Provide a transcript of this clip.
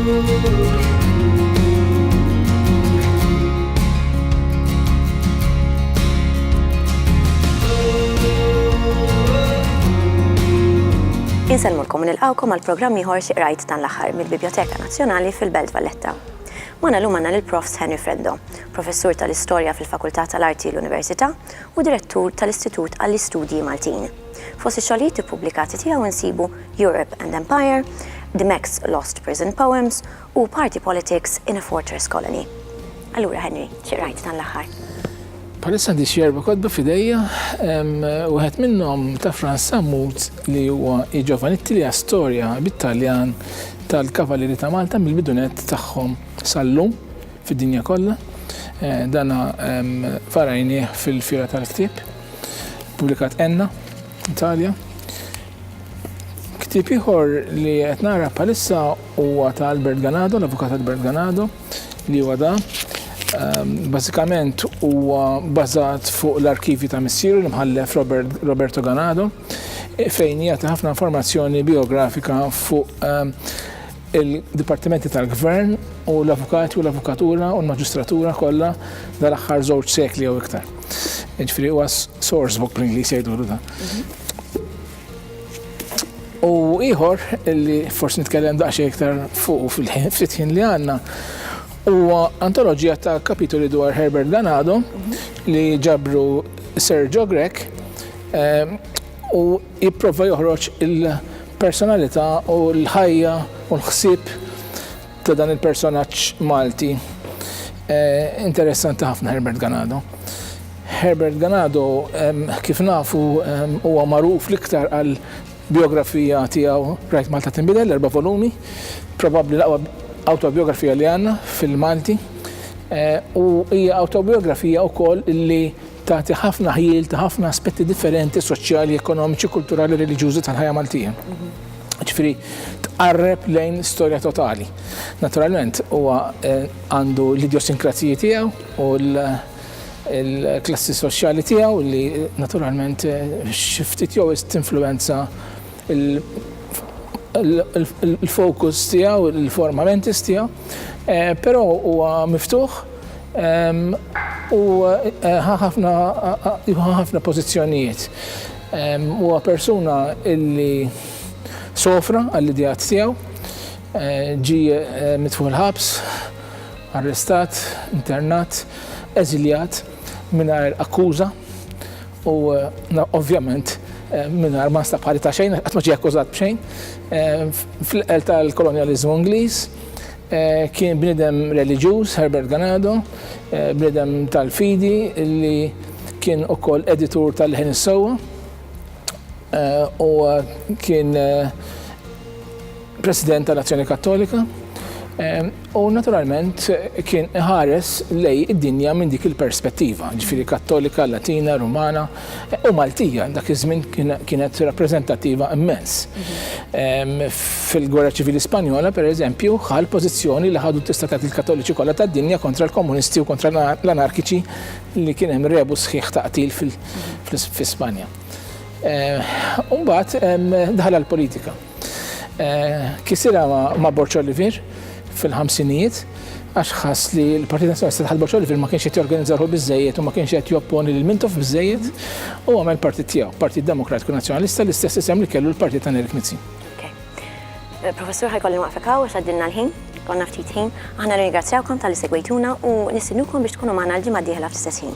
Insellmulkom nilqgħukom għal programm ieħor xi qrajt dan l-aħħar mill-Biblioteka Nazzjonali fil-Belt Valletta. Magħna llum għandna lill-Prof Henry Freddo, professur tal-Istorja fil-Fakultà tal-Arti l-Università u direttur tal-Istitut għall-Istudji Maltin. Fost ix-xogħlijiet ippubblikati tiegħu insibu Europe and Empire, The Mex Lost Prison Poems u Party Politics in a Fortress Colony. Allura Henry, xi qrajt dan l-aħħar? Palissa għandi xjerba kodba fidejja, uħed minnhom ta' Franz Sammut li huwa Giovannitti li storja bit-Taljan tal-Kavalleri ta' Malta mill-bidunet tagħhom sal-lum fid-dinja kollha. Dana farajnieh fil-Fira tal-Ktieb, pubblikat Enna, Italja. Ktieb ieħor li qed nara palissa huwa ta' Albert Ganado, l-Avukat Albert Ganado, li huwa da. Basikament huwa bażat fuq l-arkivi ta' missieru l-imħallef Roberto Ganado fejn jagħti ħafna informazzjoni biografika fuq il-dipartimenti tal-gvern u l-avukati u l-avukatura u l-maġistratura kollha dal-aħħar żewġ sekli jew iktar. Jiġifieri huwa source book bl-Ingliż jgħidulu da. U ieħor illi forsi nitkellem daqsxejn iktar fuq fil-ftit ħin li għandna huwa antoloġija ta' kapitoli dwar Herbert Ganado li ġabru Sergio Grek u jipprova joħroġ il-personalità u l-ħajja u l-ħsieb ta' dan il-personaġġ Malti. Interessanti ħafna Herbert Ganado. Herbert Ganado kif nafu huwa magħruf l-iktar għal biografija tiegħu Rajt Malta tinbidel, 4 volumi, probabbli l-aqwa autobiografija li għanna fil-Malti u hija autobiografija wkoll li tagħti ħafna ħiel ta' ħafna aspetti differenti soċjali, ekonomiċi, kulturali, reliġjużi tal-ħajja Maltija. Ġifieri tqarreb lejn storja totali. Naturalment huwa għandu l-idiosinkrazziji tiegħu u l-klassi soċjali tiegħu li naturalment xi ftit jew tinfluwenza il-fokus tiegħu, il-forma mentis tiegħu, però huwa miftuħ u ħafna pożizzjonijiet. Huwa persuna illi sofra għall-idejat tiegħu, ġie mitfuħ il-ħabs, arrestat, internat, eżiljat mingħajr akkuża u ovvjament mingħajr ma nstab ħari ta' xejn, qatt ma ġie akkużat b'xejn. Fl-qel tal-kolonjaliżmu Ingliż kien bniedem reliġjuż Herbert Ganado, bniedem tal-fidi li kien ukoll editur tal-Ħin is-Sewwa u kien President tal-Azzjoni Kattolika u naturalment kien ħares lej id-dinja minn dik il-perspettiva, ġifieri Kattolika, Latina, Rumana u Maltija, dak iż-żmien kienet rappreżentattiva immens. Fil-Gwerra Ċivili Spanjola, pereżempju, ħal pożizzjoni li ħadu t-istatat il-Kattoliċi kollha tad-dinja kontra l-komunisti u kontra l-anarkiċi li kien hemm rebu sħiħ taqtil fi Spanja. Mbagħad daħal għall-politika. Kisira ma' Borċ Olivier fil-ħamsinijiet, għax ħass li l-Partit Nazzjonalista tal Borċ Olivier ma kienx qed jorganizzaru biżżejjed u ma kienx qed jopponi lil Mintoff biżżejjed u għamel partit tiegħu, Partit Demokratiku Nazzjonalista l-istess isem li kellu l-Partit ta' Erik Mizzi. Professur ħajkolli nwaqfek hawn għax għaddilna l-ħin, konna ftit ħin, aħna ringrazzjawkom tal-li segwejtuna u nistinukom biex tkunu magħna l-ġimgħa d-dieħla fl-istess ħin.